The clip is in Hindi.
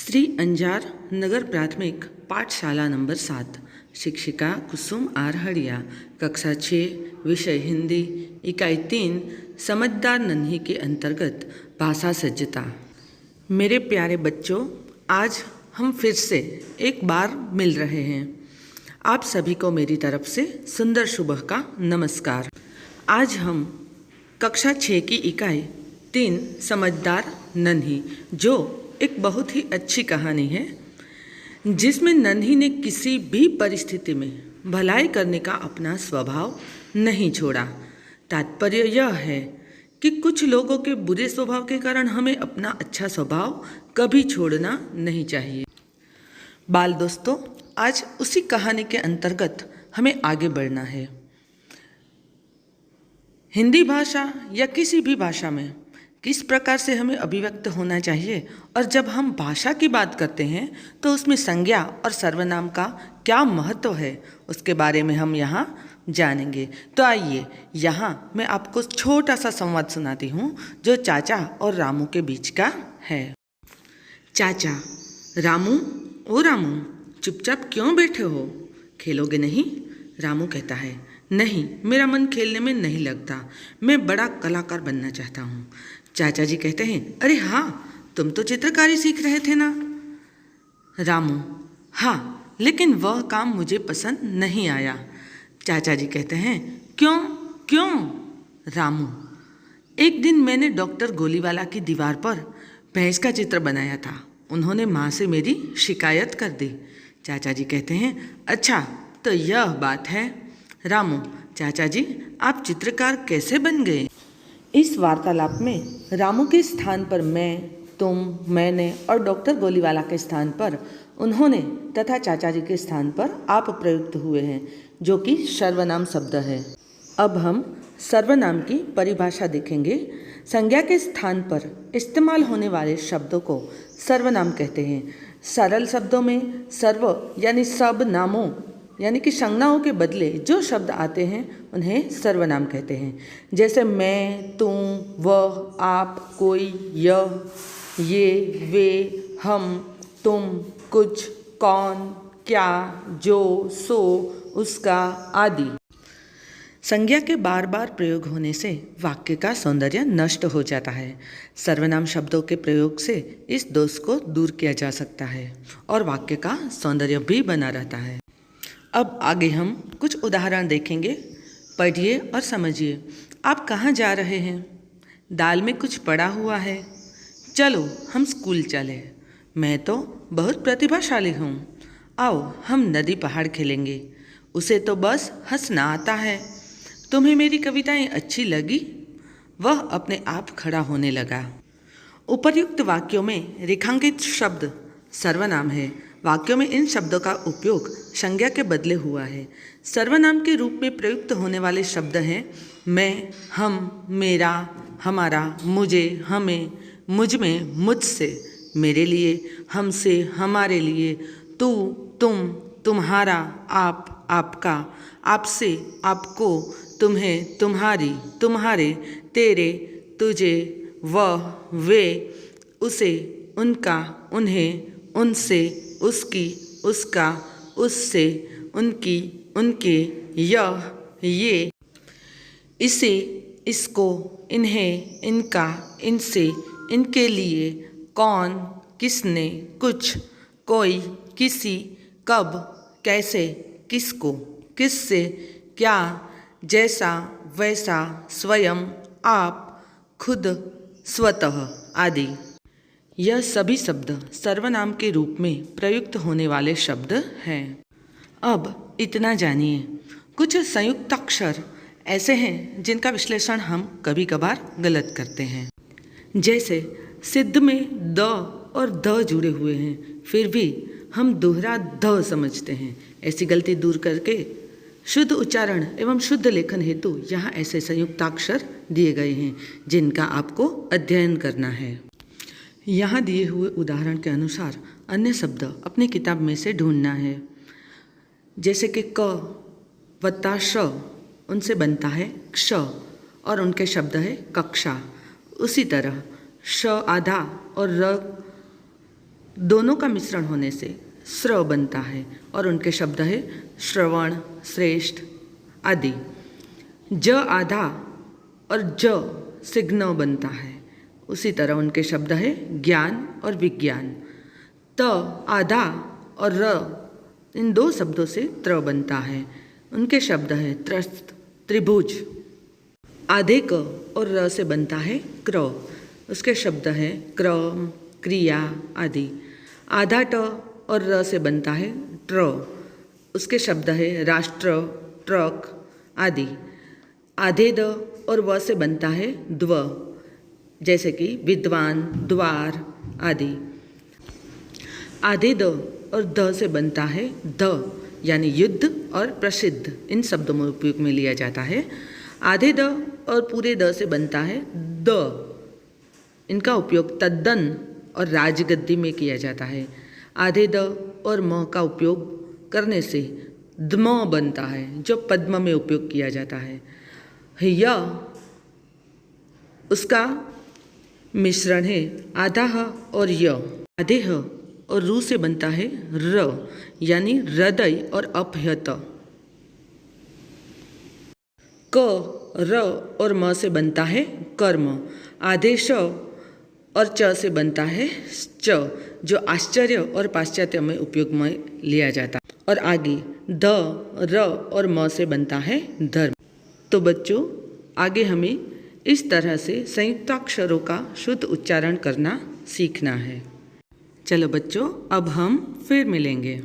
श्री अंजार नगर प्राथमिक पाठशाला नंबर 7, शिक्षिका कुसुम आर हड़िया, कक्षा 6, विषय हिंदी, इकाई 3, समझदार नन्ही के अंतर्गत भाषा सज्जता। मेरे प्यारे बच्चों, आज हम फिर से एक बार मिल रहे हैं। आप सभी को मेरी तरफ से सुंदर सुबह का नमस्कार। आज हम कक्षा 6 की इकाई 3, समझदार नन्ही, जो एक बहुत ही अच्छी कहानी है, जिसमें नन्ही ने किसी भी परिस्थिति में भलाई करने का अपना स्वभाव नहीं छोड़ा। तात्पर्य यह है कि कुछ लोगों के बुरे स्वभाव के कारण हमें अपना अच्छा स्वभाव कभी छोड़ना नहीं चाहिए। बाल दोस्तों, आज उसी कहानी के अंतर्गत हमें आगे बढ़ना है। हिंदी भाषा या किसी भी भाषा में किस प्रकार से हमें अभिव्यक्त होना चाहिए, और जब हम भाषा की बात करते हैं तो उसमें संज्ञा और सर्वनाम का क्या महत्व है, उसके बारे में हम यहाँ जानेंगे। तो आइए, यहाँ मैं आपको छोटा सा संवाद सुनाती हूँ जो चाचा और रामू के बीच का है। चाचा: रामू, ओ रामू, चुपचाप क्यों बैठे हो, खेलोगे नहीं? रामू कहता है, नहीं, मेरा मन खेलने में नहीं लगता, मैं बड़ा कलाकार बनना चाहता हूँ। चाचा जी कहते हैं, अरे हाँ, तुम तो चित्रकारी सीख रहे थे ना? रामू: हाँ, लेकिन वह काम मुझे पसंद नहीं आया। चाचा जी कहते हैं, क्यों क्यों? रामू: एक दिन मैंने डॉक्टर गोलीवाला की दीवार पर भैंस का चित्र बनाया था, उन्होंने माँ से मेरी शिकायत कर दी। चाचा जी कहते हैं, अच्छा, तो यह बात है। रामू: चाचा जी, आप चित्रकार कैसे बन गए? इस वार्तालाप में रामू के स्थान पर मैं, तुम, मैंने और डॉक्टर गोलीवाला के स्थान पर उन्होंने तथा चाचा जी के स्थान पर आप प्रयुक्त हुए हैं, जो कि सर्वनाम शब्द है। अब हम सर्वनाम की परिभाषा देखेंगे। संज्ञा के स्थान पर इस्तेमाल होने वाले शब्दों को सर्वनाम कहते हैं। सरल शब्दों में सर्व यानी सब नामों यानी कि संज्ञाओं के बदले जो शब्द आते हैं उन्हें सर्वनाम कहते हैं। जैसे मैं, तुम, वह, आप, कोई, यह, ये, वे, हम, तुम, कुछ, कौन, क्या, जो, सो, उसका आदि। संज्ञा के बार बार प्रयोग होने से वाक्य का सौंदर्य नष्ट हो जाता है। सर्वनाम शब्दों के प्रयोग से इस दोष को दूर किया जा सकता है और वाक्य का सौंदर्य भी बना रहता है। अब आगे हम कुछ उदाहरण देखेंगे। पढ़िए और समझिए। आप कहाँ जा रहे हैं? दाल में कुछ पड़ा हुआ है, चलो हम स्कूल चले। मैं तो बहुत प्रतिभाशाली हूँ, आओ हम नदी पहाड़ खेलेंगे। उसे तो बस हंसना आता है। तुम्हें मेरी कविताएं अच्छी लगी? वह अपने आप खड़ा होने लगा। उपर्युक्त वाक्यों में रेखांकित शब्द सर्वनाम है। वाक्यों में इन शब्दों का उपयोग संज्ञा के बदले हुआ है। सर्वनाम के रूप में प्रयुक्त होने वाले शब्द हैं मैं, हम, मेरा, हमारा, मुझे, हमें, मुझ में, मुझसे, मेरे लिए, हमसे, हमारे लिए, तू, तुम, तुम्हारा, आप, आपका, आपसे, आपको, तुम्हें, तुम्हारी, तुम्हारे, तेरे, तुझे, वह, वे, उसे, उनका, उन्हें, उनसे, उसकी, उसका, उससे, उनकी, उनके, यह, ये, इसे, इसको, इन्हें, इनका, इनसे, इनके लिए, कौन, किसने, कुछ, कोई, किसी, कब, कैसे, किसको, किससे, क्या, जैसा, वैसा, स्वयं, आप, खुद, स्वतः आदि। यह सभी शब्द सर्वनाम के रूप में प्रयुक्त होने वाले शब्द हैं। अब इतना जानिए, कुछ संयुक्ताक्षर ऐसे हैं जिनका विश्लेषण हम कभी कभार गलत करते हैं। जैसे सिद्ध में द और द जुड़े हुए हैं, फिर भी हम दोहरा द समझते हैं। ऐसी गलती दूर करके शुद्ध उच्चारण एवं शुद्ध लेखन हेतु यहाँ ऐसे संयुक्ताक्षर दिए गए हैं जिनका आपको अध्ययन करना है। यहाँ दिए हुए उदाहरण के अनुसार अन्य शब्द अपनी किताब में से ढूंढना है। जैसे कि क वत्ता श, उनसे बनता है क्ष और उनके शब्द है कक्षा। उसी तरह श आधा और र दोनों का मिश्रण होने से स्र बनता है और उनके शब्द है श्रवण, श्रेष्ठ आदि। ज आधा और ज से ज्ञ बनता है, उसी तरह उनके शब्द है ज्ञान और विज्ञान। त आधा और र इन दो शब्दों से त्र बनता है, उनके शब्द है त्रस्त, त्रिभुज। आधे क और र से बनता है क्र, उसके शब्द है क्रम, क्रिया आदि। आधा ट और र से बनता है ट्र, उसके शब्द है राष्ट्र, ट्रक आदि। आधे द और व से बनता है द्व, जैसे कि विद्वान, द्वार आदि। आधे द और द से बनता है द, यानी युद्ध और प्रसिद्ध, इन शब्दों में उपयोग में लिया जाता है। आधे द और पूरे द से बनता है द, इनका उपयोग तद्दन और राजगद्दी में किया जाता है। आधे द और म का उपयोग करने से द्म बनता है, जो पद्म में उपयोग किया जाता है। य उसका मिश्रण है आधा ह और य। आधे ह और रू से बनता है र, यानी हृदय और अपहत। क र और म से बनता है कर्म। आधे श और च से बनता है च, जो आश्चर्य और पाश्चात्य में उपयोग में लिया जाता है। और आगे द, र और म से बनता है धर्म। तो बच्चों, आगे हमें इस तरह से संयुक्ताक्षरों का शुद्ध उच्चारण करना सीखना है। चलो बच्चों, अब हम फिर मिलेंगे।